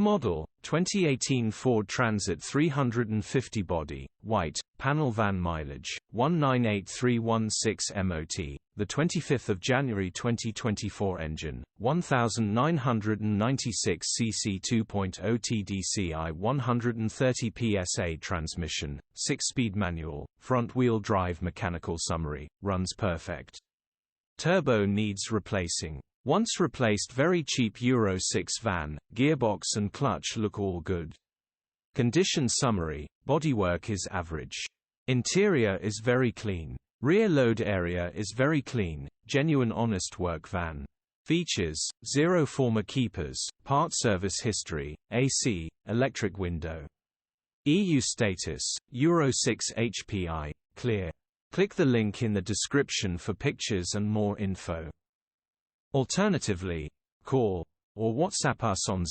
model, 2018 Ford Transit 350 body, white, panel van mileage, 198316 MOT, the 25th of January 2024 engine, 1996 cc 2.0 TDCI 130 PSA transmission, 6-speed manual, front-wheel drive mechanical summary, runs perfect. Turbo needs replacing. Once replaced very cheap Euro 6 van, gearbox and clutch look all good. Condition summary, bodywork is average. Interior is very clean. Rear load area is very clean, genuine honest work van. Features, 0 former keepers, part service history, AC, electric window. EU status, Euro 6 HPI, clear. Click the link in the description for pictures and more info. Alternatively, call or WhatsApp us on